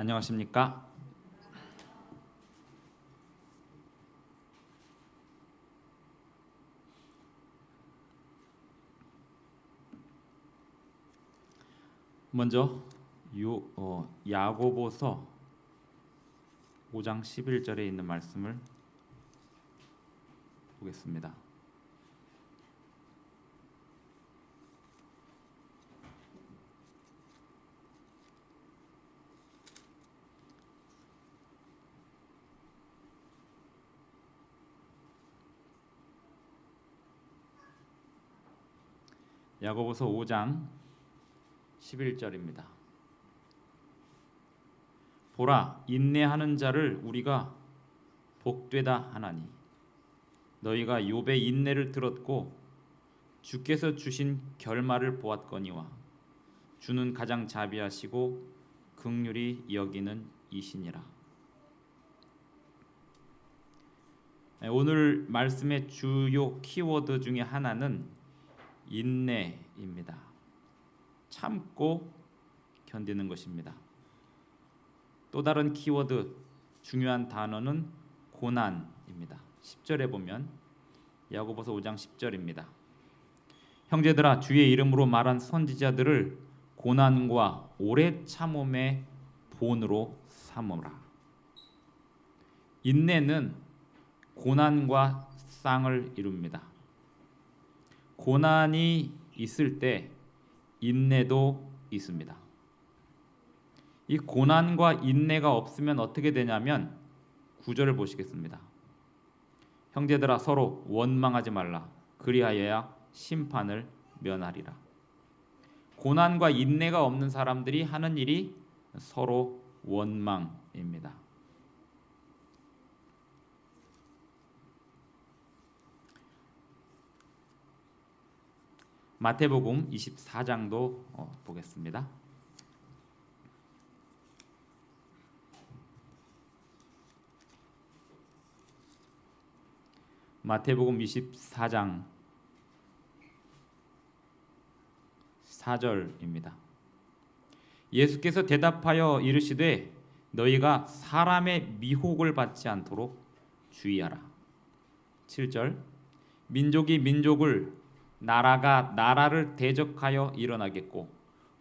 안녕하십니까? 먼저 야고보서 5장 11절에 있는 말씀을 보겠습니다. 야고보서 5장 11절입니다. 보라, 인내하는 자를 우리가 복되다 하나니 너희가 욥의 인내를 들었고 주께서 주신 결말을 보았거니와 주는 가장 자비하시고 긍휼히 여기는 이시니라. 오늘 말씀의 주요 키워드 중에 하나는 인내입니다. 참고 견디는 것입니다. 또 다른 키워드, 중요한 단어는 고난입니다. 10절에 보면 야고보서 5장 10절입니다. 형제들아, 주의 이름으로 말한 선지자들을 고난과 오래 참음의 본으로 삼으라. 인내는 고난과 쌍을 이룹니다. 고난이 있을 때 인내도 있습니다. 이 고난과 인내가 없으면 어떻게 되냐면 9절을 보시겠습니다. 형제들아, 서로 원망하지 말라. 그리하여야 심판을 면하리라. 고난과 인내가 없는 사람들이 하는 일이 서로 원망입니다. 마태복음 24장도 보겠습니다. 마태복음 24장 4절입니다. 예수께서 대답하여 이르시되 너희가 사람의 미혹을 받지 않도록 주의하라. 7절 민족이 민족을 나라가 나라를 대적하여 일어나겠고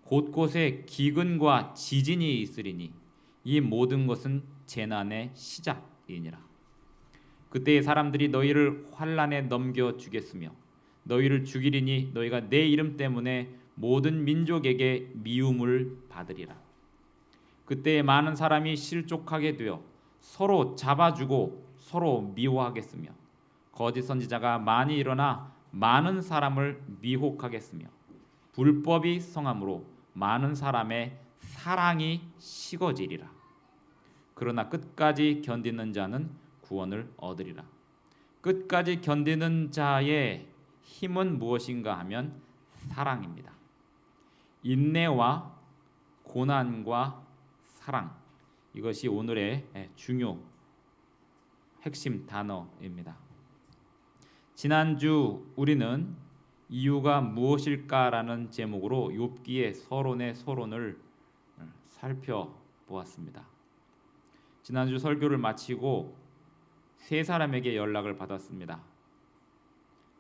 곳곳에 기근과 지진이 있으리니 이 모든 것은 재난의 시작이니라. 그때의 사람들이 너희를 환난에 넘겨 주겠으며 너희를 죽이리니 너희가 내 이름 때문에 모든 민족에게 미움을 받으리라. 그때에 많은 사람이 실족하게 되어 서로 잡아주고 서로 미워하겠으며 거짓 선지자가 많이 일어나 많은 사람을 미혹하겠으며 불법이 성함으로 많은 사람의 사랑이 식어지리라. 그러나 끝까지 견디는 자는 구원을 얻으리라. 끝까지 견디는 자의 힘은 무엇인가 하면 사랑입니다. 인내와 고난과 사랑, 이것이 오늘의 중요 핵심 단어입니다. 지난주 우리는 이유가 무엇일까라는 제목으로 욥기의 서론의 서론을 살펴보았습니다. 지난주 설교를 마치고 세 사람에게 연락을 받았습니다.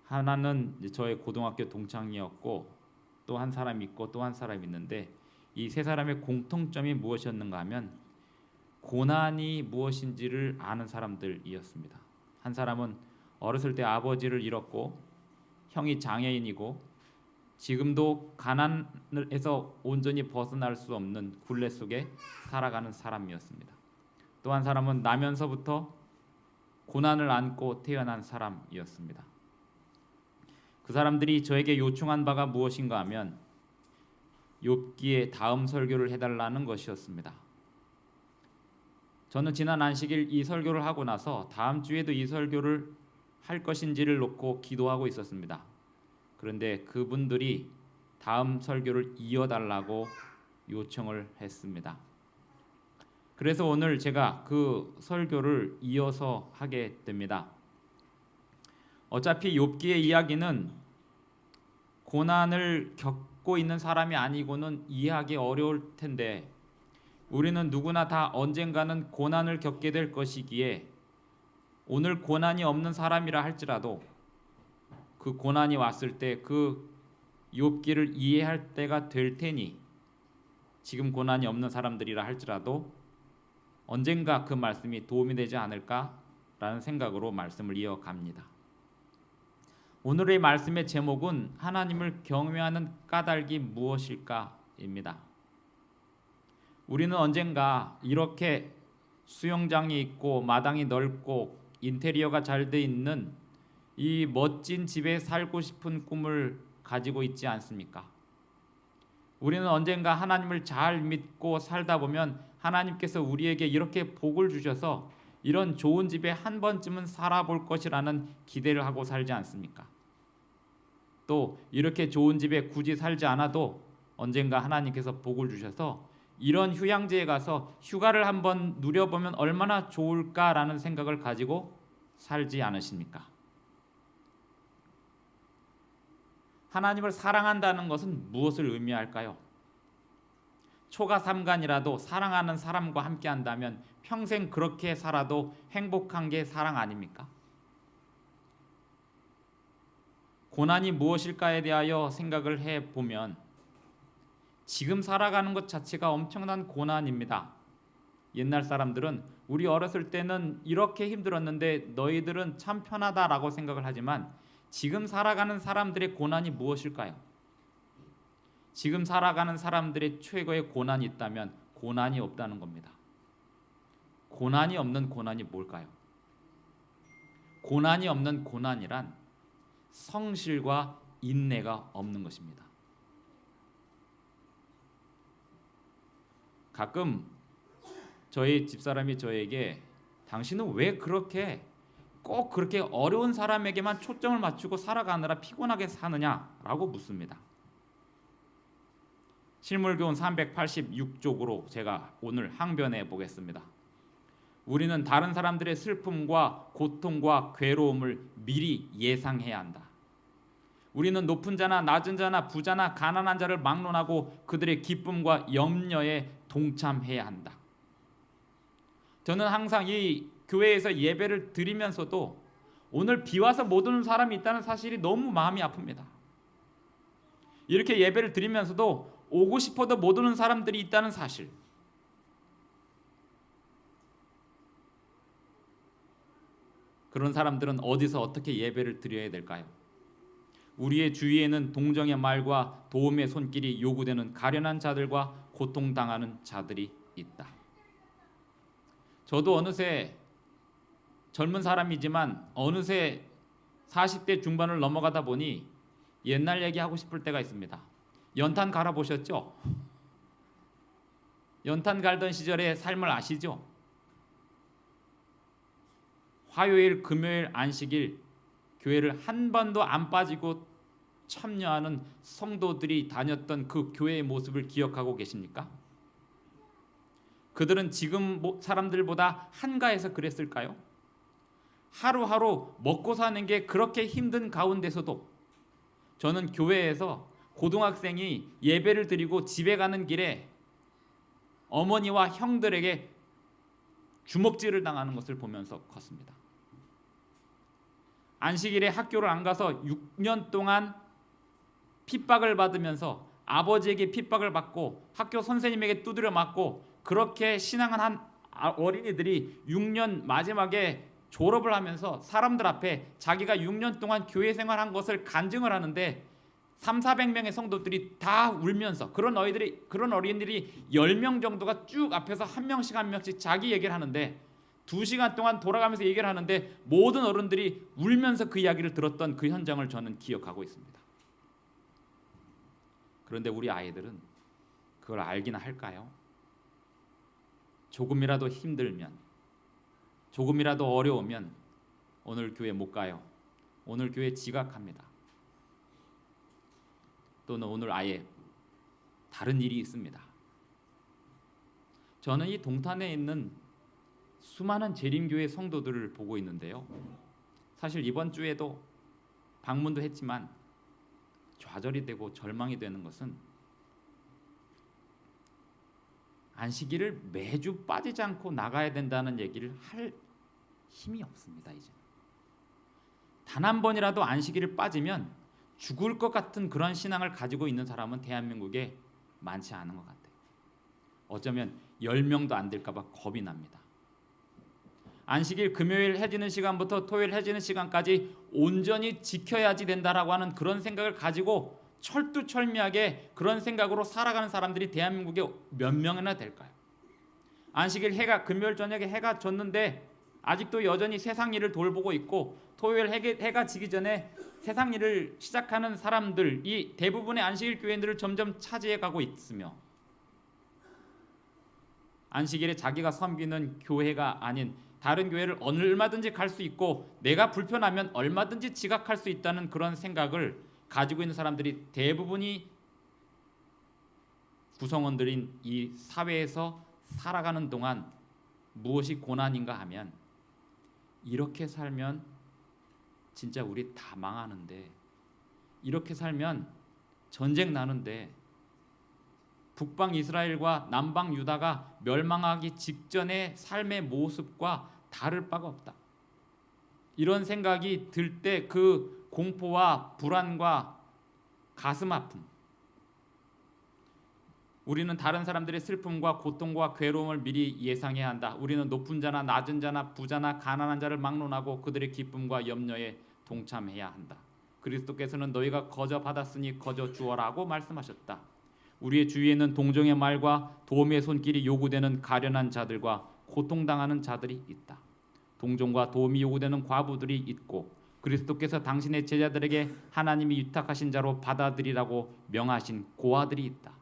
하나는 저의 고등학교 동창이었고 또 한 사람이 있고 또 한 사람이 있는데 이 세 사람의 공통점이 무엇이었는가 하면 고난이 무엇인지를 아는 사람들이었습니다. 한 사람은 어렸을 때 아버지를 잃었고 형이 장애인이고 지금도 가난에서 온전히 벗어날 수 없는 굴레 속에 살아가는 사람이었습니다. 또 한 사람은 나면서부터 고난을 안고 태어난 사람이었습니다. 그 사람들이 저에게 요청한 바가 무엇인가 하면 욥기의 다음 설교를 해달라는 것이었습니다. 저는 지난 안식일 이 설교를 하고 나서 다음 주에도 이 설교를 할 것인지를 놓고 기도하고 있었습니다. 그런데 그분들이 다음 설교를 이어달라고 요청을 했습니다. 그래서 오늘 제가 그 설교를 이어서 하게 됩니다. 어차피 욥기의 이야기는 고난을 겪고 있는 사람이 아니고는 이해하기 어려울 텐데 우리는 누구나 다 언젠가는 고난을 겪게 될 것이기에 오늘 고난이 없는 사람이라 할지라도 그 고난이 왔을 때 그 욥기를 이해할 때가 될 테니 지금 고난이 없는 사람들이라 할지라도 언젠가 그 말씀이 도움이 되지 않을까라는 생각으로 말씀을 이어갑니다. 오늘의 말씀의 제목은 하나님을 경외하는 까닭이 무엇일까입니다. 우리는 언젠가 이렇게 수영장이 있고 마당이 넓고 인테리어가 잘 돼 있는 이 멋진 집에 살고 싶은 꿈을 가지고 있지 않습니까? 우리는 언젠가 하나님을 잘 믿고 살다 보면 하나님께서 우리에게 이렇게 복을 주셔서 이런 좋은 집에 한 번쯤은 살아볼 것이라는 기대를 하고 살지 않습니까? 또 이렇게 좋은 집에 굳이 살지 않아도 언젠가 하나님께서 복을 주셔서 이런 휴양지에 가서 휴가를 한번 누려보면 얼마나 좋을까라는 생각을 가지고 살지 않으십니까? 하나님을 사랑한다는 것은 무엇을 의미할까요? 초가 삼간이라도 사랑하는 사람과 함께 한다면 평생 그렇게 살아도 행복한 게 사랑 아닙니까? 고난이 무엇일까에 대하여 생각을 해보면 지금 살아가는 것 자체가 엄청난 고난입니다. 옛날 사람들은 우리 어렸을 때는 이렇게 힘들었는데 너희들은 참 편하다라고 생각을 하지만 지금 살아가는 사람들의 고난이 무엇일까요? 지금 살아가는 사람들의 최고의 고난이 있다면 고난이 없다는 겁니다. 고난이 없는 고난이 뭘까요? 고난이 없는 고난이란 성실과 인내가 없는 것입니다. 가끔 저희 집사람이 저에게 당신은 왜 그렇게 꼭 그렇게 어려운 사람에게만 초점을 맞추고 살아가느라 피곤하게 사느냐라고 묻습니다. 실물교훈 386쪽으로 제가 오늘 항변해 보겠습니다. 우리는 다른 사람들의 슬픔과 고통과 괴로움을 미리 예상해야 한다. 우리는 높은 자나 낮은 자나 부자나 가난한 자를 막론하고 그들의 기쁨과 염려에 동참해야 한다. 저는 항상 이 교회에서 예배를 드리면서도 오늘 비 와서 못 오는 사람이 있다는 사실이 너무 마음이 아픕니다. 이렇게 예배를 드리면서도 오고 싶어도 못 오는 사람들이 있다는 사실. 그런 사람들은 어디서 어떻게 예배를 드려야 될까요? 우리의 주위에는 동정의 말과 도움의 손길이 요구되는 가련한 자들과 고통당하는 자들이 있다. 저도 어느새 젊은 사람이지만 어느새 40대 중반을 넘어가다 보니 옛날 얘기하고 싶을 때가 있습니다. 연탄 갈아보셨죠? 연탄 갈던 시절의 삶을 아시죠? 화요일, 금요일, 안식일 교회를 한 번도 안 빠지고 참여하는 성도들이 다녔던 그 교회의 모습을 기억하고 계십니까? 그들은 지금 사람들보다 한가해서 그랬을까요? 하루하루 먹고 사는 게 그렇게 힘든 가운데서도 저는 교회에서 고등학생이 예배를 드리고 집에 가는 길에 어머니와 형들에게 주먹질을 당하는 것을 보면서 컸습니다. 안식일에 학교를 안 가서 6년 동안 핍박을 받으면서 아버지에게 핍박을 받고 학교 선생님에게 두드려 맞고 그렇게 신앙을 한 어린이들이 6년 마지막에 졸업을 하면서 사람들 앞에 자기가 6년 동안 교회 생활한 것을 간증을 하는데 300~400명의 성도들이 다 울면서 그런 어린이들이 10명 정도가 쭉 앞에서 한 명씩 한 명씩 자기 얘기를 하는데 2시간 동안 돌아가면서 얘기를 하는데 모든 어른들이 울면서 그 이야기를 들었던 그 현장을 저는 기억하고 있습니다. 그런데 우리 아이들은 그걸 알기나 할까요? 조금이라도 힘들면, 조금이라도 어려우면 오늘 교회 못 가요. 오늘 교회 지각합니다. 또는 오늘 아예 다른 일이 있습니다. 저는 이 동탄에 있는 수많은 재림교회 성도들을 보고 있는데요. 사실 이번 주에도 방문도 했지만 좌절이 되고 절망이 되는 것은 안식일을 매주 빠지지 않고 나가야 된다는 얘기를 할 힘이 없습니다. 이제 단 한 번이라도 안식일을 빠지면 죽을 것 같은 그런 신앙을 가지고 있는 사람은 대한민국에 많지 않은 것 같아요. 어쩌면 10명도 안 될까 봐 겁이 납니다. 안식일 금요일 해지는 시간부터 토요일 해지는 시간까지 온전히 지켜야지 된다라고 하는 그런 생각을 가지고 철두철미하게 그런 생각으로 살아가는 사람들이 대한민국에 몇 명이나 될까요? 안식일 금요일 저녁에 해가 졌는데 아직도 여전히 세상 일을 돌보고 있고 토요일 해가 지기 전에 세상 일을 시작하는 사람들이 대부분의 안식일 교회들을 점점 차지해 가고 있으며, 안식일에 자기가 섬기는 교회가 아닌 다른 교회를 얼마든지 갈 수 있고 내가 불편하면 얼마든지 지각할 수 있다는 그런 생각을 가지고 있는 사람들이 대부분이 구성원들인 이 사회에서 살아가는 동안 무엇이 고난인가 하면, 이렇게 살면 진짜 우리 다 망하는데, 이렇게 살면 전쟁 나는데, 북방 이스라엘과 남방 유다가 멸망하기 직전의 삶의 모습과 다를 바가 없다. 이런 생각이 들 때 그 공포와 불안과 가슴 아픔, 우리는 다른 사람들의 슬픔과 고통과 괴로움을 미리 예상해야 한다. 우리는 높은 자나 낮은 자나 부자나 가난한 자를 막론하고 그들의 기쁨과 염려에 동참해야 한다. 그리스도께서는 너희가 거저 받았으니 거저 주어라고 말씀하셨다. 우리의 주위에는 동정의 말과 도움의 손길이 요구되는 가련한 자들과 고통당하는 자들이 있다. 동정과 도움이 요구되는 과부들이 있고, 그리스도께서 당신의 제자들에게 하나님이 위탁하신 자로 받아들이라고 명하신 고아들이 있다.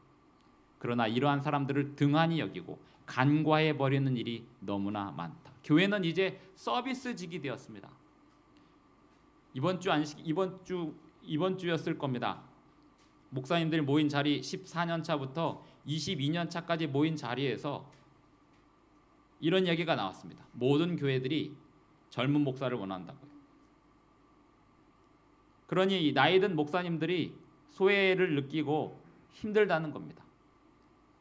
그러나 이러한 사람들을 등한히 여기고 간과해 버리는 일이 너무나 많다. 교회는 이제 서비스직이 되었습니다. 이번 주였을 겁니다. 목사님들이 모인 자리 14년 차부터 22년 차까지 모인 자리에서 이런 얘기가 나왔습니다. 모든 교회들이 젊은 목사를 원한다고요. 그러니 나이 든 목사님들이 소외를 느끼고 힘들다는 겁니다.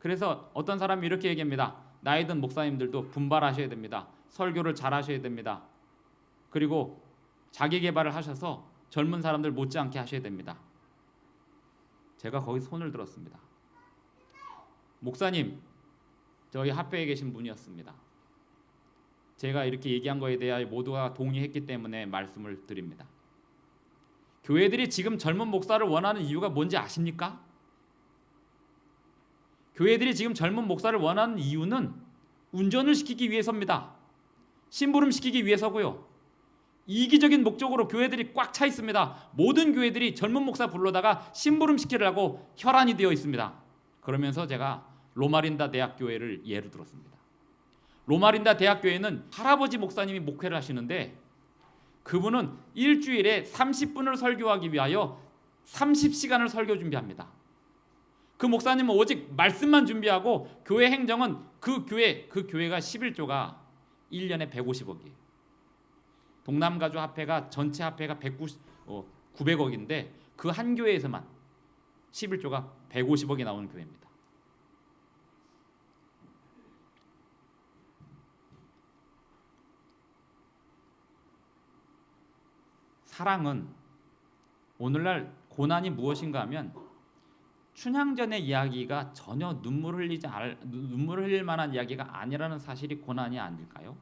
그래서 어떤 사람이 이렇게 얘기합니다. 나이 든 목사님들도 분발하셔야 됩니다. 설교를 잘 하셔야 됩니다. 그리고 자기 개발을 하셔서 젊은 사람들 못지않게 하셔야 됩니다. 제가 거기 손을 들었습니다. 목사님, 저희 합회에 계신 분이었습니다. 제가 이렇게 얘기한 거에 대하여 모두가 동의했기 때문에 말씀을 드립니다. 교회들이 지금 젊은 목사를 원하는 이유가 뭔지 아십니까? 교회들이 지금 젊은 목사를 원하는 이유는 운전을 시키기 위해서입니다. 심부름 시키기 위해서고요. 이기적인 목적으로 교회들이 꽉 차 있습니다. 모든 교회들이 젊은 목사 불러다가 심부름 시키려고 혈안이 되어 있습니다. 그러면서 제가 로마린다 대학교회를 예로 들었습니다. 로마린다 대학교회는 할아버지 목사님이 목회를 하시는데, 그분은 일주일에 30분을 설교하기 위하여 30시간을 설교 준비합니다. 그 목사님은 오직 말씀만 준비하고 교회 행정은 그 교회가 11조가 1년에 150억이에요. 동남가주 합회가 전체 합회가 900억인데 그 한 교회에서만 11조가 150억이 나오는 교회입니다. 사랑은 오늘날 고난이 무엇인가 하면 춘향전의 이야기가 전혀 눈물 흘릴 만한 이야기가 아니라는 사실이 고난이 아닐까요?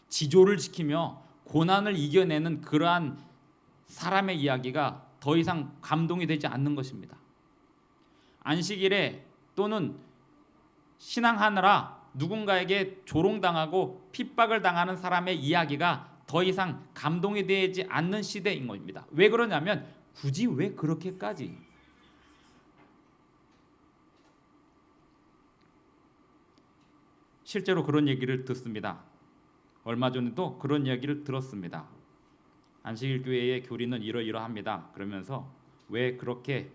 지조를 지키며 고난을 이겨내는 그러한 사람의 이야기가 더 이상 감동이 되지 않는 것입니다. 안식일에 또는 신앙하느라 누군가에게 조롱당하고 핍박을 당하는 사람의 이야기가 더 이상 감동이 되지 않는 시대인 겁니다. 왜 그러냐면 굳이 왜 그렇게까지? 실제로 그런 얘기를 듣습니다. 얼마 전에도 그런 이야기를 들었습니다. 안식일 교회의 교리는 이러이러합니다. 그러면서 왜 그렇게까지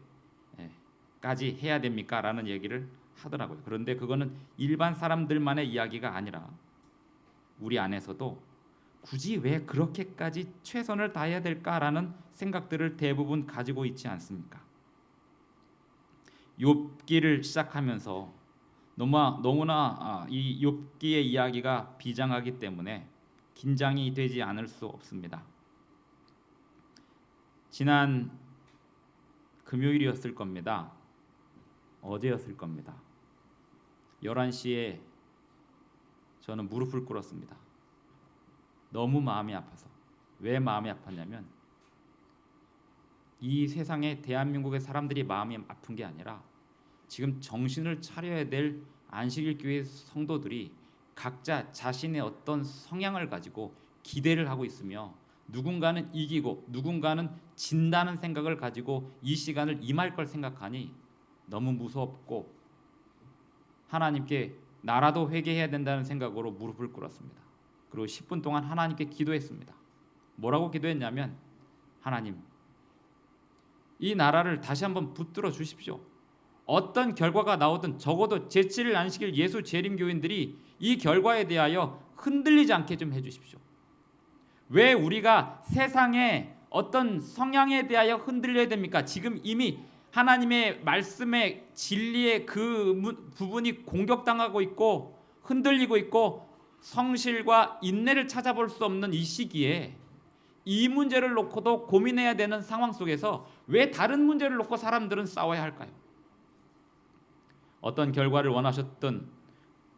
해야 됩니까? 라는 얘기를 하더라고요. 그런데 그거는 일반 사람들만의 이야기가 아니라 우리 안에서도 굳이 왜 그렇게까지 최선을 다해야 될까라는 생각들을 대부분 가지고 있지 않습니까? 욥기를 시작하면서 너무나 이 욥기의 이야기가 비장하기 때문에 긴장이 되지 않을 수 없습니다. 지난 금요일이었을 겁니다. 어제였을 겁니다. 11시에 저는 무릎을 꿇었습니다. 너무 마음이 아파서. 왜 마음이 아팠냐면 이 세상에 대한민국의 사람들이 마음이 아픈 게 아니라 지금 정신을 차려야 될 안식일 교회 성도들이 각자 자신의 어떤 성향을 가지고 기대를 하고 있으며 누군가는 이기고 누군가는 진다는 생각을 가지고 이 시간을 임할 걸 생각하니 너무 무섭고 하나님께 나라도 회개해야 된다는 생각으로 무릎을 꿇었습니다. 그리고 10분 동안 하나님께 기도했습니다. 뭐라고 기도했냐면 하나님, 이 나라를 다시 한번 붙들어 주십시오. 어떤 결과가 나오든 적어도 제7일 안식일 예수 재림교인들이 이 결과에 대하여 흔들리지 않게 좀 해주십시오. 왜 우리가 세상의 어떤 성향에 대하여 흔들려야 됩니까? 지금 이미 하나님의 말씀의 진리의 그 부분이 공격당하고 있고 흔들리고 있고 성실과 인내를 찾아볼 수 없는 이 시기에 이 문제를 놓고도 고민해야 되는 상황 속에서 왜 다른 문제를 놓고 사람들은 싸워야 할까요? 어떤 결과를 원하셨든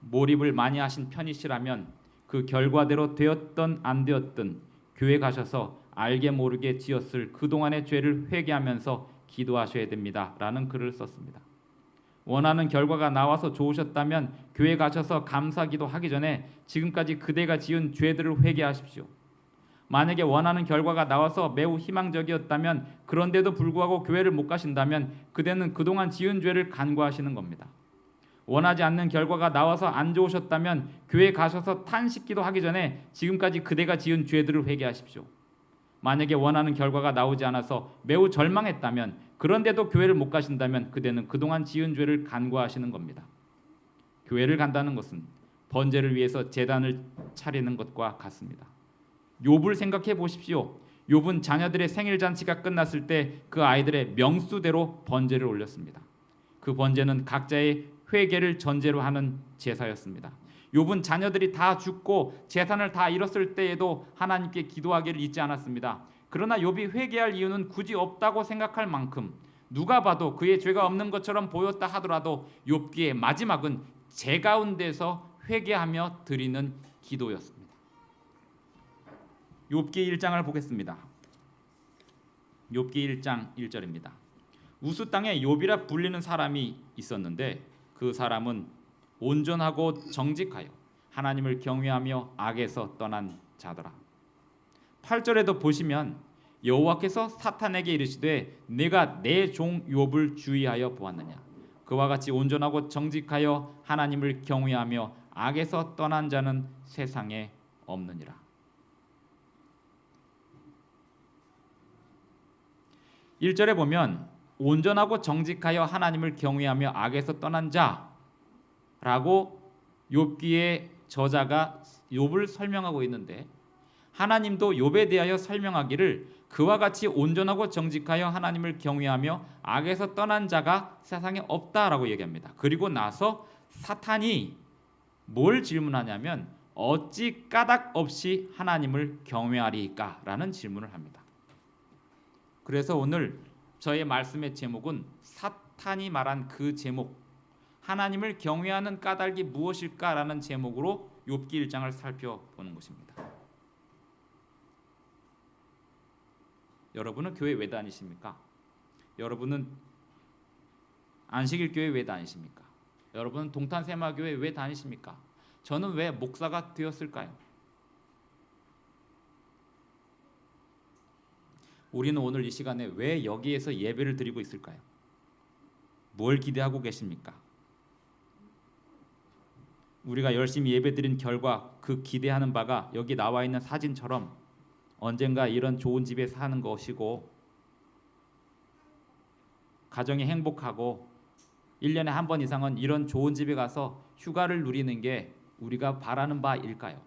몰입을 많이 하신 편이시라면 그 결과대로 되었든 안 되었든 교회 가셔서 알게 모르게 지었을 그동안의 죄를 회개하면서 기도하셔야 됩니다. 라는 글을 썼습니다. 원하는 결과가 나와서 좋으셨다면 교회 가셔서 감사기도 하기 전에 지금까지 그대가 지은 죄들을 회개하십시오. 만약에 원하는 결과가 나와서 매우 희망적이었다면 그런데도 불구하고 교회를 못 가신다면 그대는 그동안 지은 죄를 간구하시는 겁니다. 원하지 않는 결과가 나와서 안 좋으셨다면 교회 가셔서 탄식기도 하기 전에 지금까지 그대가 지은 죄들을 회개하십시오. 만약에 원하는 결과가 나오지 않아서 매우 절망했다면 그런데도 교회를 못 가신다면 그대는 그동안 지은 죄를 간구하시는 겁니다. 교회를 간다는 것은 번제를 위해서 제단을 차리는 것과 같습니다. 욥을 생각해 보십시오. 욥은 자녀들의 생일 잔치가 끝났을 때 그 아이들의 명수대로 번제를 올렸습니다. 그 번제는 각자의 회개를 전제로 하는 제사였습니다. 욥은 자녀들이 다 죽고 재산을 다 잃었을 때에도 하나님께 기도하기를 잊지 않았습니다. 그러나 욥이 회개할 이유는 굳이 없다고 생각할 만큼 누가 봐도 그의 죄가 없는 것처럼 보였다 하더라도 욥기의 마지막은 제 가운데서 회개하며 드리는 기도였습니다. 욥기 1장을 보겠습니다. 욥기 1장 1절입니다. 우스 땅에 욥이라 불리는 사람이 있었는데 그 사람은 온전하고 정직하여 하나님을 경외하며 악에서 떠난 자더라. 8절에도 보시면 여호와께서 사탄에게 이르시되 내가 내 종 욥을 주의하여 보았느냐. 그와 같이 온전하고 정직하여 하나님을 경외하며 악에서 떠난 자는 세상에 없느니라. (1절에) 보면 온전하고 정직하여 하나님을 경외하며 악에서 떠난 자라고 욥기의 저자가 욥을 설명하고 있는데 하나님도 욥에 대하여 설명하기를 그와 같이 온전하고 정직하여 하나님을 경외하며 악에서 떠난 자가 세상에 없다라고 얘기합니다. 그리고 나서 사탄이 뭘 질문하냐면 어찌 까닭 없이 하나님을 경외하리까? 라는 질문을 합니다. 그래서 오늘 저의 말씀의 제목은 사탄이 말한 그 제목, 하나님을 경외하는 까닭이 무엇일까라는 제목으로 욥기 1장을 살펴보는 것입니다. 여러분은 교회 왜 다니십니까? 여러분은 안식일 교회 왜 다니십니까? 여러분은 동탄세마교회 왜 다니십니까? 저는 왜 목사가 되었을까요? 우리는 오늘 이 시간에 왜 여기에서 예배를 드리고 있을까요? 뭘 기대하고 계십니까? 우리가 열심히 예배드린 결과 그 기대하는 바가 여기 나와 있는 사진처럼 언젠가 이런 좋은 집에 사는 것이고 가정이 행복하고 1년에 한 번 이상은 이런 좋은 집에 가서 휴가를 누리는 게 우리가 바라는 바일까요?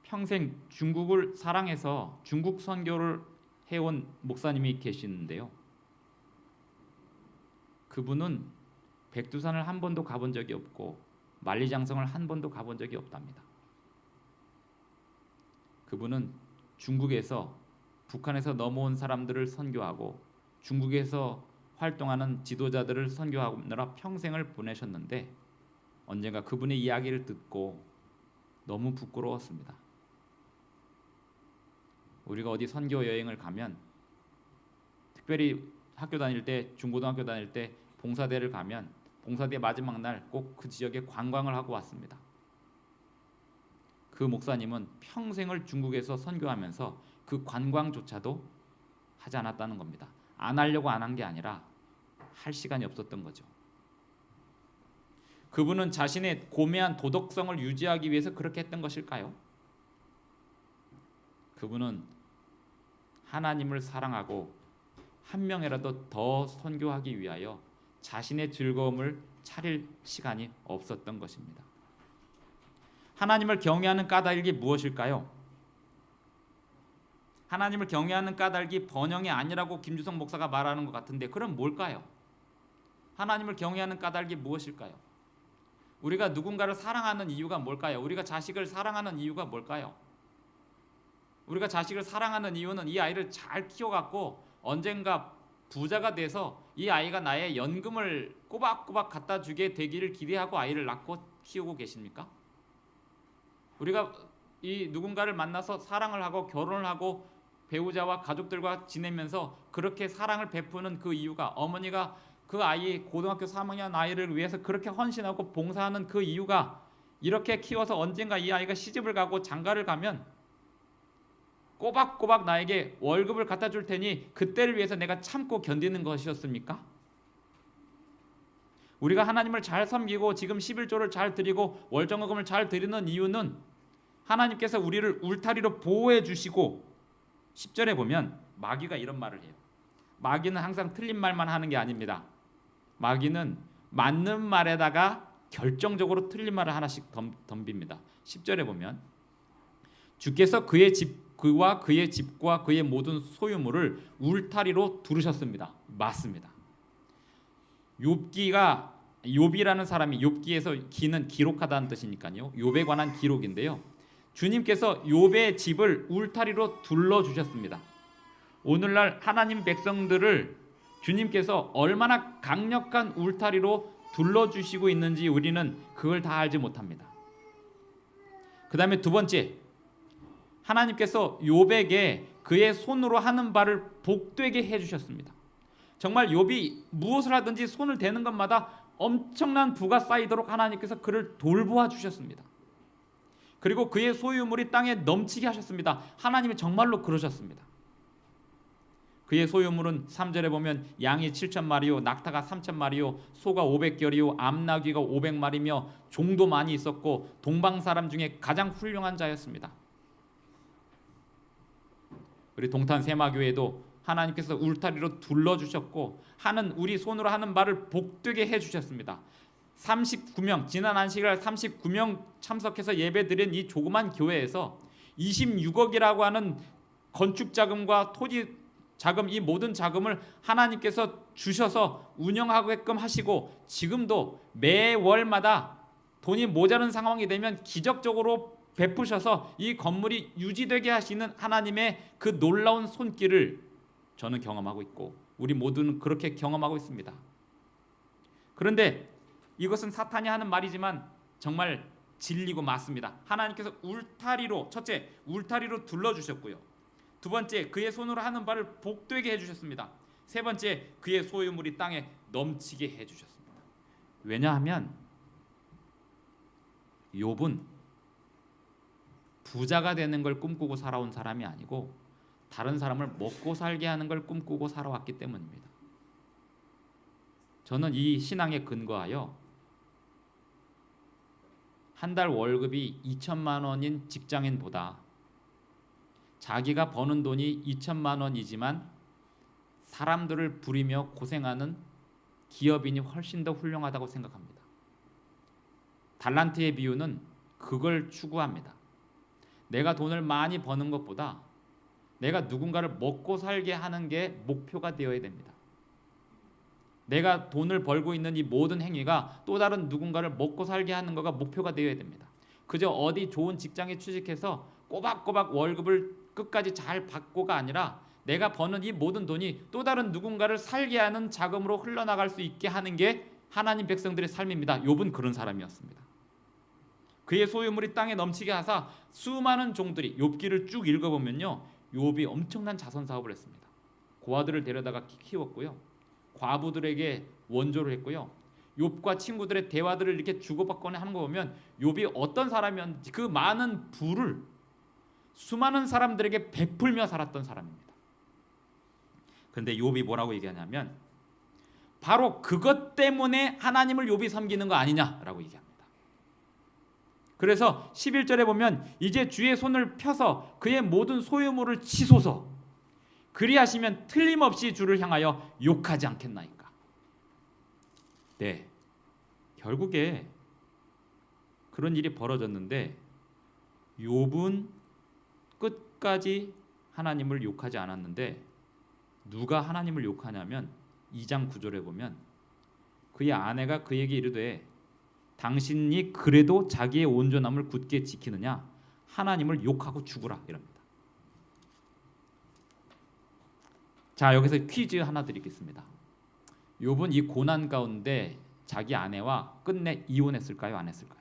평생 중국을 사랑해서 중국 선교를 해온 목사님이 계시는데요. 그분은 백두산을 한 번도 가본 적이 없고 만리장성을 한 번도 가본 적이 없답니다. 그분은 중국에서 북한에서 넘어온 사람들을 선교하고 중국에서 활동하는 지도자들을 선교하느라 평생을 보내셨는데 언젠가 그분의 이야기를 듣고 너무 부끄러웠습니다. 우리가 어디 선교 여행을 가면 특별히 학교 다닐 때 중고등학교 다닐 때 봉사대를 가면 봉사대 마지막 날 꼭 그 지역에 관광을 하고 왔습니다. 그 목사님은 평생을 중국에서 선교하면서 그 관광조차도 하지 않았다는 겁니다. 안 하려고 안 한 게 아니라 할 시간이 없었던 거죠. 그분은 자신의 고매한 도덕성을 유지하기 위해서 그렇게 했던 것일까요? 그분은 하나님을 사랑하고 한 명이라도 더 선교하기 위하여 자신의 즐거움을 차릴 시간이 없었던 것입니다. 하나님을 경외하는 까닭이 무엇일까요? 하나님을 경외하는 까닭이 번영이 아니라고 김주성 목사가 말하는 것 같은데 그럼 뭘까요? 하나님을 경외하는 까닭이 무엇일까요? 우리가 누군가를 사랑하는 이유가 뭘까요? 우리가 자식을 사랑하는 이유가 뭘까요? 우리가 자식을 사랑하는 이유는 이 아이를 잘 키워갖고 언젠가 부자가 돼서 이 아이가 나의 연금을 꼬박꼬박 갖다 주게 되기를 기대하고 아이를 낳고 키우고 계십니까? 우리가 이 누군가를 만나서 사랑을 하고 결혼을 하고 배우자와 가족들과 지내면서 그렇게 사랑을 베푸는 그 이유가 어머니가 그 아이 고등학교 3학년 아이를 위해서 그렇게 헌신하고 봉사하는 그 이유가 이렇게 키워서 언젠가 이 아이가 시집을 가고 장가를 가면 꼬박꼬박 나에게 월급을 갖다 줄 테니 그때를 위해서 내가 참고 견디는 것이었습니까? 우리가 하나님을 잘 섬기고 지금 11조를 잘 드리고 월정금을 잘 드리는 이유는 하나님께서 우리를 울타리로 보호해 주시고 10절에 보면 마귀가 이런 말을 해요. 마귀는 항상 틀린 말만 하는 게 아닙니다. 마귀는 맞는 말에다가 결정적으로 틀린 말을 하나씩 덤빕니다. 10절에 보면 주께서 그와 그의 집과 그의 모든 소유물을 울타리로 두르셨습니다. 맞습니다. 욥이라는 사람이 욥기에서 기는 기록하다는 뜻이니까요. 욥에 관한 기록인데요. 주님께서 욥의 집을 울타리로 둘러주셨습니다. 오늘날 하나님 백성들을 주님께서 얼마나 강력한 울타리로 둘러주시고 있는지 우리는 그걸 다 알지 못합니다. 그 다음에 두 번째, 하나님께서 욥에게 그의 손으로 하는 바를 복되게 해주셨습니다. 정말 욥이 무엇을 하든지 손을 대는 것마다 엄청난 부가 쌓이도록 하나님께서 그를 돌보아 주셨습니다. 그리고 그의 소유물이 땅에 넘치게 하셨습니다. 하나님이 정말로 그러셨습니다. 그의 소유물은 3절에 보면 양이 7,000마리요 낙타가 3,000마리요 소가 500결이요 암나귀가 500마리며 종도 많이 있었고 동방 사람 중에 가장 훌륭한 자였습니다. 우리 동탄 세마교회도 하나님께서 울타리로 둘러주셨고 우리 손으로 하는 바를 복되게 해주셨습니다. 39명 지난 안식일 39명 참석해서 예배드린 이 조그만 교회에서 26억이라고 하는 건축 자금과 토지 자금 이 모든 자금을 하나님께서 주셔서 운영하게끔 하시고 지금도 매월마다 돈이 모자른 상황이 되면 기적적으로 베푸셔서 이 건물이 유지되게 하시는 하나님의 그 놀라운 손길을 저는 경험하고 있고 우리 모두는 그렇게 경험하고 있습니다. 그런데 이것은 사탄이 하는 말이지만 정말 진리고 맞습니다. 하나님께서 첫째 울타리로 둘러주셨고요. 두 번째 그의 손으로 하는 바를 복되게 해주셨습니다. 세 번째 그의 소유물이 땅에 넘치게 해주셨습니다. 왜냐하면 욥은 부자가 되는 걸 꿈꾸고 살아온 사람이 아니고 다른 사람을 먹고 살게 하는 걸 꿈꾸고 살아왔기 때문입니다. 저는 이 신앙에 근거하여 한 달 월급이 2천만 원인 직장인보다 자기가 버는 돈이 2천만 원이지만 사람들을 부리며 고생하는 기업인이 훨씬 더 훌륭하다고 생각합니다. 달란트의 비유는 그걸 추구합니다. 내가 돈을 많이 버는 것보다 내가 누군가를 먹고 살게 하는 게 목표가 되어야 됩니다. 내가 돈을 벌고 있는 이 모든 행위가 또 다른 누군가를 먹고 살게 하는 거가 목표가 되어야 됩니다. 그저 어디 좋은 직장에 취직해서 꼬박꼬박 월급을 끝까지 잘 받고가 아니라 내가 버는 이 모든 돈이 또 다른 누군가를 살게 하는 자금으로 흘러나갈 수 있게 하는 게 하나님 백성들의 삶입니다. 욥은 그런 사람이었습니다. 그의 소유물이 땅에 넘치게 하사 수많은 종들이, 욥기를 쭉 읽어보면요, 욥이 엄청난 자선 사업을 했습니다. 고아들을 데려다가 키웠고요, 과부들에게 원조를 했고요, 욥과 친구들의 대화들을 이렇게 주고받거나 하는 거 보면 욥이 어떤 사람이었는지, 그 많은 부를 수많은 사람들에게 베풀며 살았던 사람입니다. 그런데 욥이 뭐라고 얘기하냐면 바로 그것 때문에 하나님을 욥이 섬기는 거 아니냐라고 얘기합니다. 그래서 11절에 보면 이제 주의 손을 펴서 그의 모든 소유물을 치소서, 그리하시면 틀림없이 주를 향하여 욕하지 않겠나이까. 네, 결국에 그런 일이 벌어졌는데 욥은 끝까지 하나님을 욕하지 않았는데 누가 하나님을 욕하냐면 2장 9절에 보면 그의 아내가 그에게 이르되 당신이 그래도 자기의 온전함을 굳게 지키느냐, 하나님을 욕하고 죽으라, 이럽니다. 자, 여기서 퀴즈 하나 드리겠습니다. 욥은 이 고난 가운데 자기 아내와 끝내 이혼했을까요, 안 했을까요?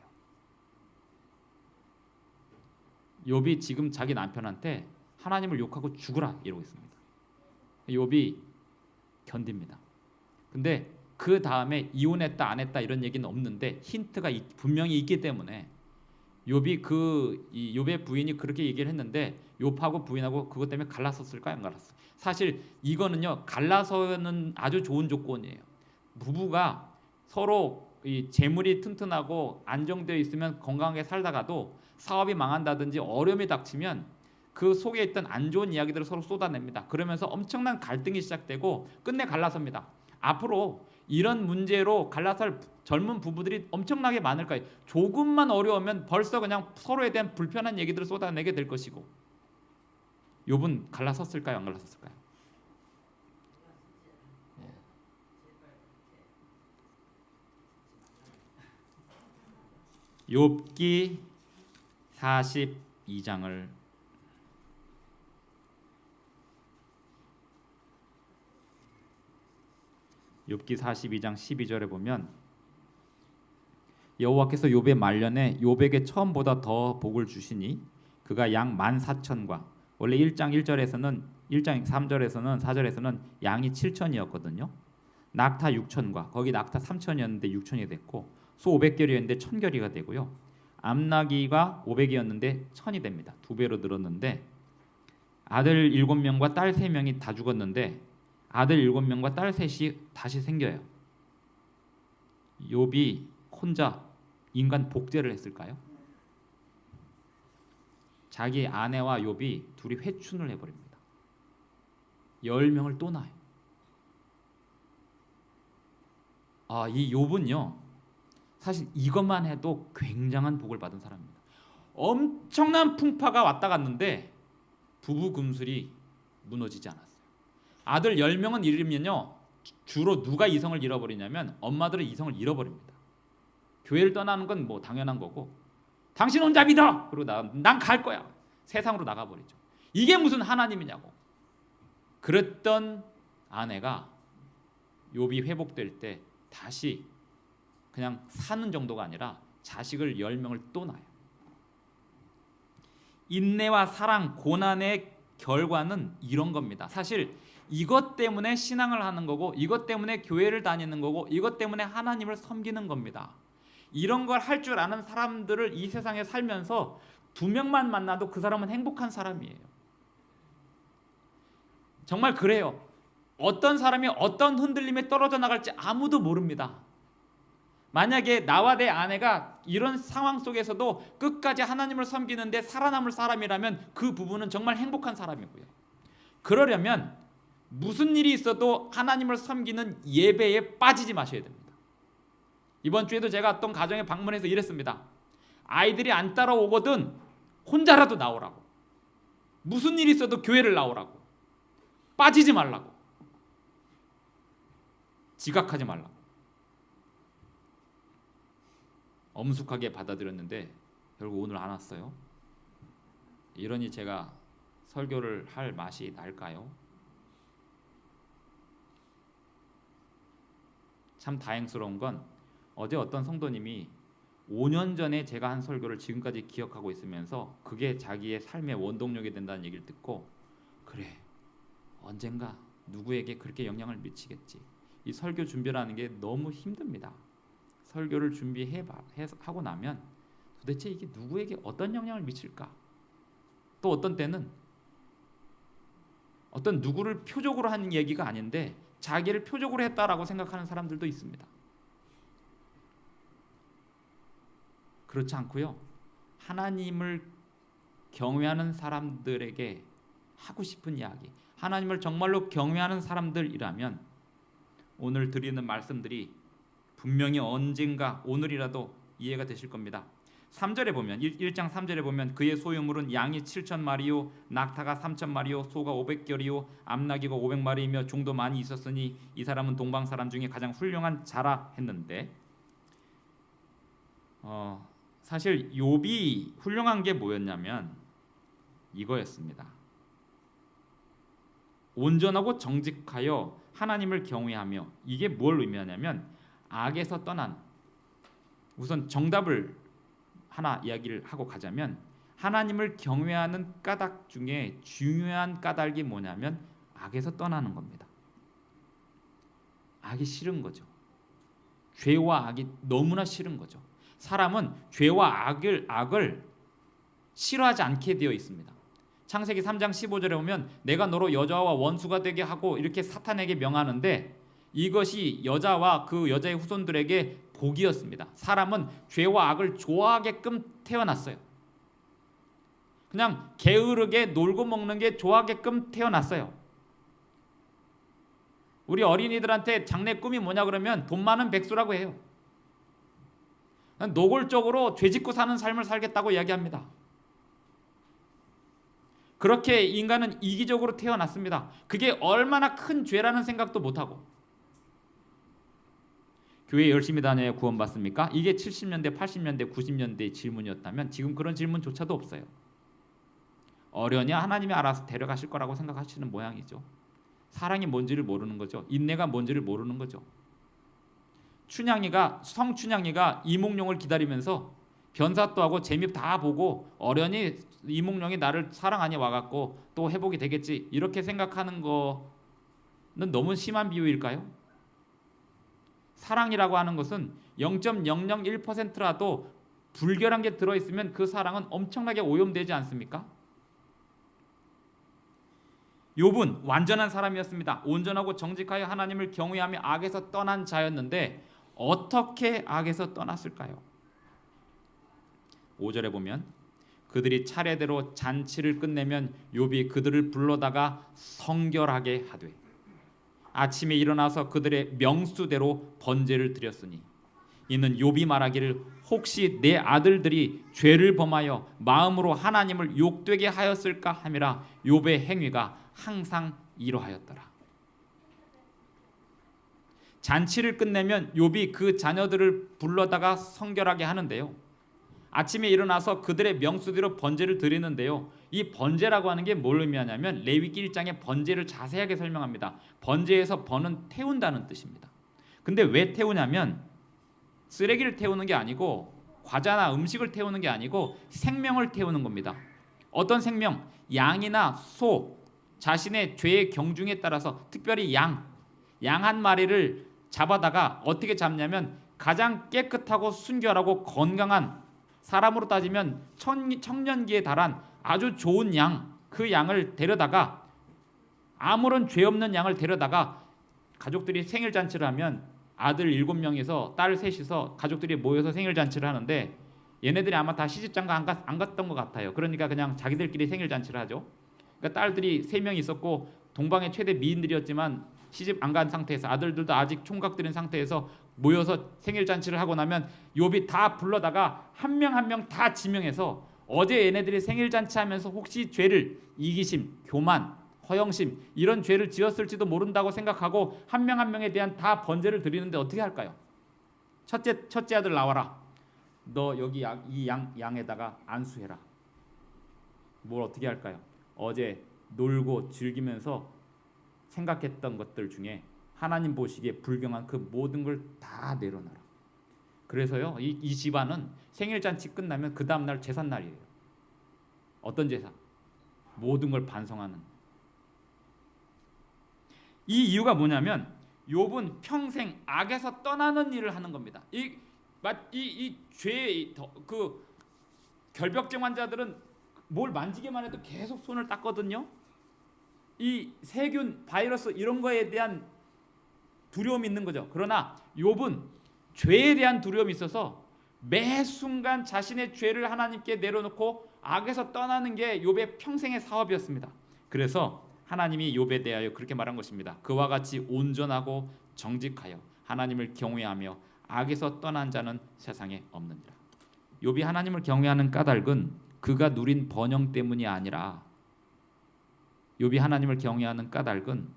욥이 지금 자기 남편한테 하나님을 욕하고 죽으라 이러고 있습니다. 욥이 견딥니다. 근데 그 다음에 이혼했다 안 했다 이런 얘기는 없는데 힌트가 분명히 있기 때문에 욥이 욥의 부인이 그렇게 얘기를 했는데 욥하고 부인하고 그것 때문에 갈랐었을까요, 안 갈랐어요? 사실 이거는요, 갈라서는 아주 좋은 조건이에요. 부부가 서로 이 재물이 튼튼하고 안정되어 있으면 건강하게 살다가도 사업이 망한다든지 어려움이 닥치면 그 속에 있던 안 좋은 이야기들을 서로 쏟아냅니다. 그러면서 엄청난 갈등이 시작되고 끝내 갈라섭니다. 앞으로 이런 문제로 갈라설 젊은 부부들이 엄청나게 많을 거예요. 조금만 어려우면 벌써 그냥 서로에 대한 불편한 얘기들을 쏟아내게 될 것이고. 욥은 갈라섰을까요, 안 갈라섰을까요? 욥기 42장을 욥기 42장 12절에 보면 여호와께서 욥의 말년에 욥에게 처음보다 더 복을 주시니 그가 양 14,000과, 원래 1장 1절에서는 1장 3절에서는 4절에서는 양이 7,000이었거든요. 낙타 6,000과, 거기 낙타 3,000이었는데 6,000이 됐고, 소 500결이었는데 1,000결이가 되고요. 암나귀가 500이었는데 1,000이 됩니다. 2배로 늘었는데 아들 7명과 딸 3명이 다 죽었는데 아들 7명과 딸 3이 다시 생겨요. 욥이 혼자 인간 복제를 했을까요? 자기 아내와 욥이 둘이 회춘을 해버립니다. 10명을 또 낳아요. 이 욥은요, 사실 이것만 해도 굉장한 복을 받은 사람입니다. 엄청난 풍파가 왔다 갔는데 부부 금술이 무너지지 않았어요. 아들 10명은 잃으면요, 주로 누가 이성을 잃어버리냐면 엄마들은 이성을 잃어버립니다. 교회를 떠나는 건 뭐 당연한 거고, 당신 혼자 믿어! 그리고 난 갈 거야. 세상으로 나가버리죠. 이게 무슨 하나님이냐고. 그랬던 아내가 욥이 회복될 때 다시 그냥 사는 정도가 아니라 자식을 10명을 또 낳아요. 인내와 사랑, 고난의 결과는 이런 겁니다. 사실 이것 때문에 신앙을 하는 거고, 이것 때문에 교회를 다니는 거고, 이것 때문에 하나님을 섬기는 겁니다. 이런 걸 할 줄 아는 사람들을 이 세상에 살면서 2명만 만나도 그 사람은 행복한 사람이에요. 정말 그래요. 어떤 사람이 어떤 흔들림에 떨어져 나갈지 아무도 모릅니다. 만약에 나와 내 아내가 이런 상황 속에서도 끝까지 하나님을 섬기는데 살아남을 사람이라면 그 부부는 정말 행복한 사람이고요. 그러려면 무슨 일이 있어도 하나님을 섬기는 예배에 빠지지 마셔야 됩니다. 이번 주에도 제가 어떤 가정에 방문해서 이랬습니다. 아이들이 안 따라오거든 혼자라도 나오라고. 무슨 일이 있어도 교회를 나오라고, 빠지지 말라고, 지각하지 말라고 엄숙하게 받아들였는데 결국 오늘 안 왔어요. 이러니 제가 설교를 할 맛이 날까요? 참 다행스러운 건 어제 어떤 성도님이 5년 전에 제가 한 설교를 지금까지 기억하고 있으면서 그게 자기의 삶의 원동력이 된다는 얘기를 듣고, 그래, 언젠가 누구에게 그렇게 영향을 미치겠지. 이 설교 준비라는 게 너무 힘듭니다. 설교를 하고 나면 도대체 이게 누구에게 어떤 영향을 미칠까? 또 어떤 때는 어떤 누구를 표적으로 하는 얘기가 아닌데 자기를 표적으로 했다라고 생각하는 사람들도 있습니다. 그렇지 않고요, 하나님을 경외하는 사람들에게 하고 싶은 이야기, 하나님을 정말로 경외하는 사람들이라면 오늘 드리는 말씀들이 분명히 언젠가 오늘이라도 이해가 되실 겁니다. 3절에 보면 1장 3절에 보면 그의 소유물은 양이 7,000마리요 낙타가 3,000마리요 소가 500결이요 암나귀가 500마리이며 종도 많이 있었으니 이 사람은 동방 사람 중에 가장 훌륭한 자라 했는데, 사실 욥이 훌륭한 게 뭐였냐면 이거였습니다. 온전하고 정직하여 하나님을 경외하며, 이게 뭘 의미하냐면 악에서 떠난, 우선 정답을 하나 이야기를 하고 가자면 하나님을 경외하는 까닭 중에 중요한 까닭이 뭐냐면 악에서 떠나는 겁니다. 악이 싫은 거죠. 죄와 악이 너무나 싫은 거죠. 사람은 죄와 악을 싫어하지 않게 되어 있습니다. 창세기 3장 15절에 보면 내가 너로 여자와 원수가 되게 하고 이렇게 사탄에게 명하는데 이것이 여자와 그 여자의 후손들에게 복이었습니다. 사람은 죄와 악을 좋아하게끔 태어났어요. 그냥 게으르게 놀고 먹는 게 좋아하게끔 태어났어요. 우리 어린이들한테 장래 꿈이 뭐냐 그러면 돈 많은 백수라고 해요. 노골적으로 죄짓고 사는 삶을 살겠다고 이야기합니다. 그렇게 인간은 이기적으로 태어났습니다. 그게 얼마나 큰 죄라는 생각도 못하고. 교회 열심히 다녀야 구원받습니까? 이게 70년대, 80년대, 90년대의 질문이었다면 지금 그런 질문조차도 없어요. 어려냐 하나님이 알아서 데려가실 거라고 생각하시는 모양이죠. 사랑이 뭔지를 모르는 거죠. 인내가 뭔지를 모르는 거죠. 성춘향이가 이몽룡을 기다리면서 변사또 하고 재미 다 보고 어련히 이몽룡이 나를 사랑하니 와갖고 또 회복이 되겠지 이렇게 생각하는 거는 너무 심한 비유일까요? 사랑이라고 하는 것은 0.001%라도 불결한 게 들어있으면 그 사랑은 엄청나게 오염되지 않습니까? 욥은 완전한 사람이었습니다. 온전하고 정직하여 하나님을 경외하며 악에서 떠난 자였는데 어떻게 악에서 떠났을까요? 5절에 보면 그들이 차례대로 잔치를 끝내면 욥이 그들을 불러다가 성결하게 하되 아침에 일어나서 그들의 명수대로 번제를 드렸으니 이는 욥이 말하기를 혹시 내 아들들이 죄를 범하여 마음으로 하나님을 욕되게 하였을까 함이라. 욥의 행위가 항상 이러하였더라. 잔치를 끝내면 욥이 그 자녀들을 불러다가 성결하게 하는데요. 아침에 일어나서 그들의 명수대로 번제를 드리는데요. 이 번제라고 하는 게 뭘 의미하냐면 레위기 1장에 번제를 자세하게 설명합니다. 번제에서 번은 태운다는 뜻입니다. 근데 왜 태우냐면 쓰레기를 태우는 게 아니고 과자나 음식을 태우는 게 아니고 생명을 태우는 겁니다. 어떤 생명? 양이나 소, 자신의 죄의 경중에 따라서 특별히 양 한 마리를 잡아다가 어떻게 잡냐면 가장 깨끗하고 순결하고 건강한, 사람으로 따지면 청년기에 달한 아주 좋은 양, 그 양을 데려다가 아무런 죄 없는 양을 데려다가 가족들이 생일 잔치를 하면 아들 7명에서 딸 3이서 가족들이 모여서 생일 잔치를 하는데 얘네들이 아마 다 시집장가 안 갔던 것 같아요. 그러니까 그냥 자기들끼리 생일 잔치를 하죠. 그러니까 딸들이 3명 있었고 동방의 최대 미인들이었지만 시집 안 간 상태에서 아들들도 아직 총각 들인 상태에서 모여서 생일 잔치를 하고 나면 욥이 다 불러다가 한 명 한 명 다 지명해서 어제 얘네들이 생일 잔치하면서 혹시 죄를 이기심, 교만, 허영심 이런 죄를 지었을지도 모른다고 생각하고 한 명 한 명에 대한 다 번제를 드리는데 어떻게 할까요? 첫째 아들 나와라. 너 여기 이 양에다가 안수해라. 뭘 어떻게 할까요? 어제 놀고 즐기면서 생각했던 것들 중에 하나님 보시기에 불경한 그 모든 걸 다 내려놔라. 그래서요, 이 집안은 생일 잔치 끝나면 그 다음 날 제삿 날이에요. 어떤 제사? 모든 걸 반성하는. 이 이유가 뭐냐면 욥은 평생 악에서 떠나는 일을 하는 겁니다. 이 죄의 그 결벽증 환자들은 뭘 만지기만 해도 계속 손을 닦거든요. 이 세균, 바이러스 이런 거에 대한 두려움이 있는 거죠. 그러나 욥은 죄에 대한 두려움이 있어서 매 순간 자신의 죄를 하나님께 내려놓고 악에서 떠나는 게 욥의 평생의 사업이었습니다. 그래서 하나님이 욥에 대하여 그렇게 말한 것입니다. 그와 같이 온전하고 정직하여 하나님을 경외하며 악에서 떠난 자는 세상에 없느니라. 욥이 하나님을 경외하는 까닭은 그가 누린 번영 때문이 아니라, 욥이 하나님을 경외하는 까닭은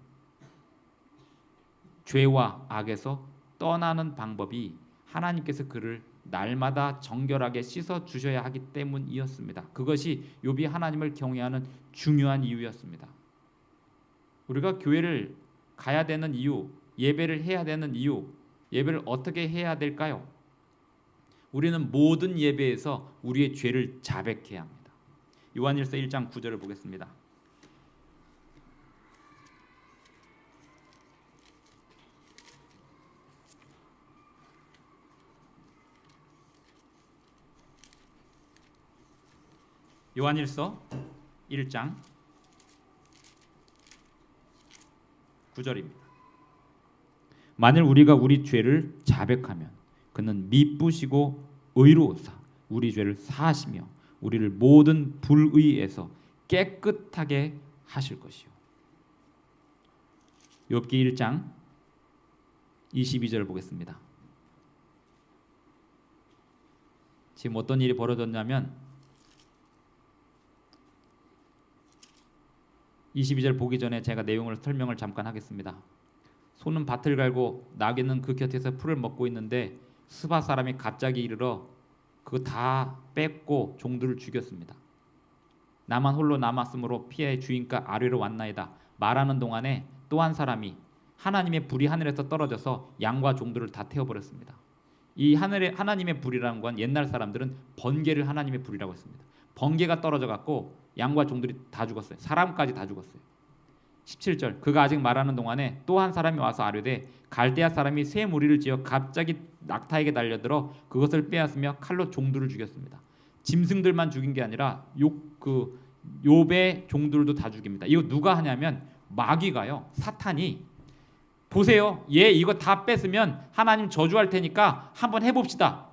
죄와 악에서 떠나는 방법이 하나님께서 그를 날마다 정결하게 씻어 주셔야 하기 때문이었습니다. 그것이 욥이 하나님을 경외하는 중요한 이유였습니다. 우리가 교회를 가야 되는 이유, 예배를 해야 되는 이유, 예배를 어떻게 해야 될까요? 우리는 모든 예배에서 우리의 죄를 자백해야 합니다. 요한일서 1장 9절을 보겠습니다. 요한일서 1장 9절입니다. 만일 우리가 우리 죄를 자백하면 그는 미쁘시고 의로우사 우리 죄를 사하시며 우리를 모든 불의에서 깨끗하게 하실 것이요. 욥기 1장 22절을 보겠습니다. 지금 어떤 일이 벌어졌냐면 22절 보기 전에 제가 내용을 설명을 잠깐 하겠습니다. 소는 밭을 갈고 나귀는 그 곁에서 풀을 먹고 있는데 스바 사람이 갑자기 이르러 그거 다 뺏고 종들을 죽였습니다. 나만 홀로 남았으므로 피해 주인가 아래로 왔나이다. 말하는 동안에 또 한 사람이 하나님의 불이 하늘에서 떨어져서 양과 종들을 다 태워버렸습니다. 이 하나님의 불이라는 건 옛날 사람들은 번개를 하나님의 불이라고 했습니다. 번개가 떨어져 갖고 양과 종들이 다 죽었어요. 사람까지 다 죽었어요. 17절 그가 아직 말하는 동안에 또 한 사람이 와서 아뢰되 갈대아 사람이 새 무리를 지어 갑자기 낙타에게 달려들어 그것을 빼앗으며 칼로 종들을 죽였습니다. 짐승들만 죽인 게 아니라 욥의 종들도 다 죽입니다. 이거 누가 하냐면 마귀가요. 사탄이 보세요. 얘 이거 다 뺏으면 하나님 저주할 테니까 한번 해봅시다.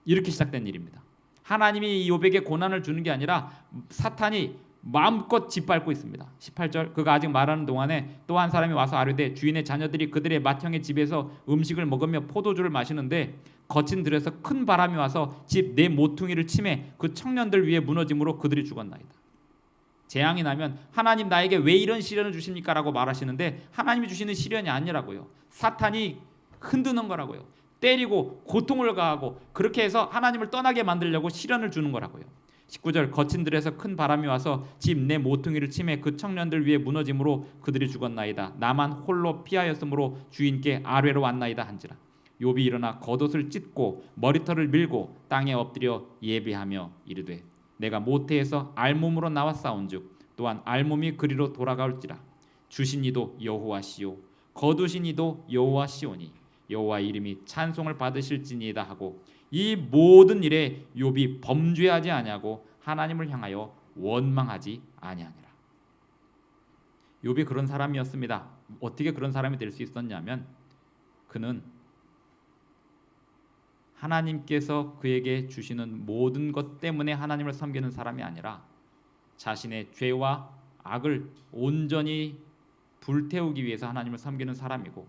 이렇게 시작된 일입니다. 하나님이 욥에게 고난을 주는 게 아니라 사탄이 마음껏 짓밟고 있습니다. 18절 그가 아직 말하는 동안에 또 한 사람이 와서 아뢰되 주인의 자녀들이 그들의 맏형의 집에서 음식을 먹으며 포도주를 마시는데 거친 들에서 큰 바람이 와서 집 내 모퉁이를 치매 그 청년들 위에 무너짐으로 그들이 죽었나이다. 재앙이 나면 하나님 나에게 왜 이런 시련을 주십니까? 라고 말하시는데 하나님이 주시는 시련이 아니라고요. 사탄이 흔드는 거라고요. 때리고 고통을 가하고 그렇게 해서 하나님을 떠나게 만들려고 시련을 주는 거라고요. 19절 거친 들에서 큰 바람이 와서 집 내 모퉁이를 치매 그 청년들 위에 무너짐으로 그들이 죽었나이다. 나만 홀로 피하였으므로 주인께 아뢰로 왔나이다 한지라. 욥이 일어나 겉옷을 찢고 머리털을 밀고 땅에 엎드려 예배하며 이르되 내가 모태에서 알몸으로 나와 싸운즉 또한 알몸이 그리로 돌아가올지라. 주신 이도 여호와시요 거두신 이도 여호와시오니 여호와 이름이 찬송을 받으실지니이다 하고 이 모든 일에 욥이 범죄하지 아니하고 하나님을 향하여 원망하지 아니하니라. 욥이 그런 사람이었습니다. 어떻게 그런 사람이 될 수 있었냐면 그는 하나님께서 그에게 주시는 모든 것 때문에 하나님을 섬기는 사람이 아니라 자신의 죄와 악을 온전히 불태우기 위해서 하나님을 섬기는 사람이고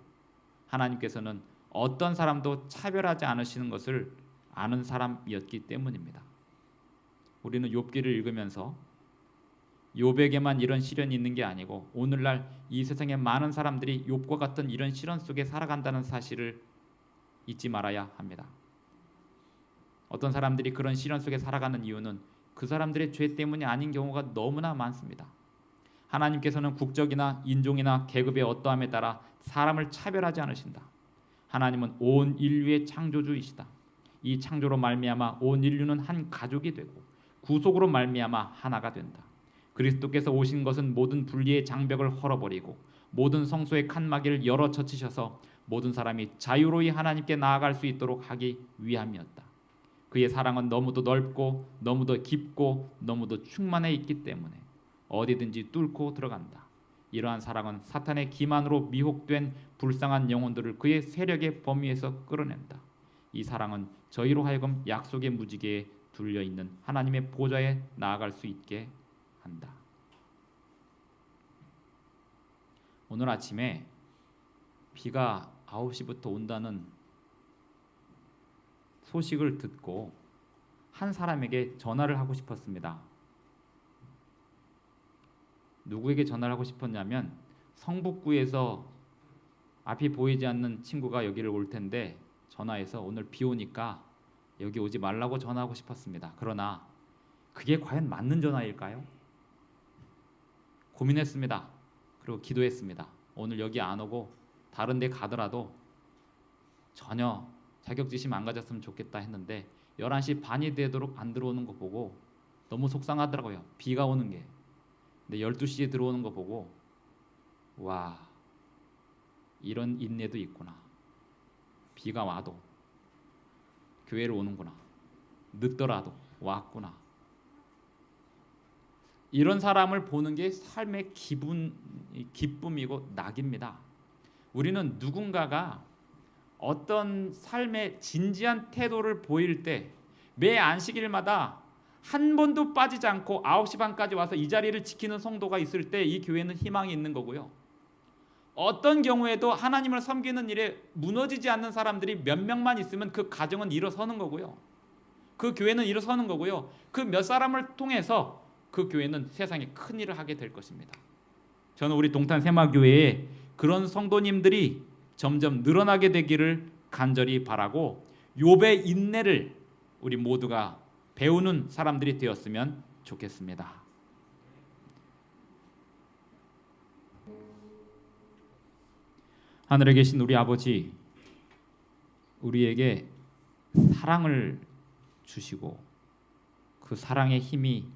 하나님께서는 어떤 사람도 차별하지 않으시는 것을 아는 사람이었기 때문입니다. 우리는 욥기를 읽으면서 욥에게만 이런 시련이 있는 게 아니고 오늘날 이 세상에 많은 사람들이 욥과 같은 이런 시련 속에 살아간다는 사실을 잊지 말아야 합니다. 어떤 사람들이 그런 시련 속에 살아가는 이유는 그 사람들의 죄 때문이 아닌 경우가 너무나 많습니다. 하나님께서는 국적이나 인종이나 계급의 어떠함에 따라 사람을 차별하지 않으신다. 하나님은 온 인류의 창조주이시다. 이 창조로 말미암아 온 인류는 한 가족이 되고 구속으로 말미암아 하나가 된다. 그리스도께서 오신 것은 모든 분리의 장벽을 헐어버리고 모든 성소의 칸막이를 열어 젖히셔서 모든 사람이 자유로이 하나님께 나아갈 수 있도록 하기 위함이었다. 그의 사랑은 너무도 넓고 너무도 깊고 너무도 충만해 있기 때문에 어디든지 뚫고 들어간다. 이러한 사랑은 사탄의 기만으로 미혹된 불쌍한 영혼들을 그의 세력의 범위에서 끌어낸다. 이 사랑은 저희로 하여금 약속의 무지개에 둘려있는 하나님의 보좌에 나아갈 수 있게 한다. 오늘 아침에 비가 9시부터 온다는 소식을 듣고 한 사람에게 전화를 하고 싶었습니다. 누구에게 전화를 하고 싶었냐면 성북구에서 앞이 보이지 않는 친구가 여기를 올 텐데 전화해서 오늘 비 오니까 여기 오지 말라고 전화하고 싶었습니다. 그러나 그게 과연 맞는 전화일까요? 고민했습니다. 그리고 기도했습니다. 오늘 여기 안 오고 다른 데 가더라도 전혀 자격지심 안 가졌으면 좋겠다 했는데 11시 반이 되도록 안 들어오는 거 보고 너무 속상하더라고요. 비가 오는 게. 근데 12시에 들어오는 거 보고 와, 이런 인내도 있구나. 비가 와도 교회를 오는구나. 늦더라도 왔구나. 이런 사람을 보는 게 삶의 기쁨이고 낙입니다. 우리는 누군가가 어떤 삶의 진지한 태도를 보일 때 매 안식일마다 한 번도 빠지지 않고 9시 반까지 와서 이 자리를 지키는 성도가 있을 때 이 교회는 희망이 있는 거고요. 어떤 경우에도 하나님을 섬기는 일에 무너지지 않는 사람들이 몇 명만 있으면 그 가정은 일어서는 거고요. 그 교회는 일어서는 거고요. 그 몇 사람을 통해서 그 교회는 세상에 큰 일을 하게 될 것입니다. 저는 우리 동탄 새마교회에 그런 성도님들이 점점 늘어나게 되기를 간절히 바라고 욥의 인내를 우리 모두가 배우는 사람들이 되었으면 좋겠습니다. 하늘에 계신 우리 아버지, 우리에게 사랑을 주시고 그 사랑의 힘이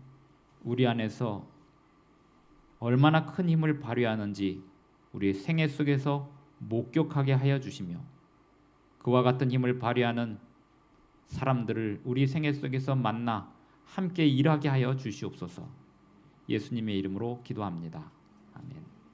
우리 안에서 얼마나 큰 힘을 발휘하는지 우리의 생애 속에서 목격하게 하여 주시며 그와 같은 힘을 발휘하는 사람들을 우리 생애 속에서 만나 함께 일하게 하여 주시옵소서. 예수님의 이름으로 기도합니다. 아멘.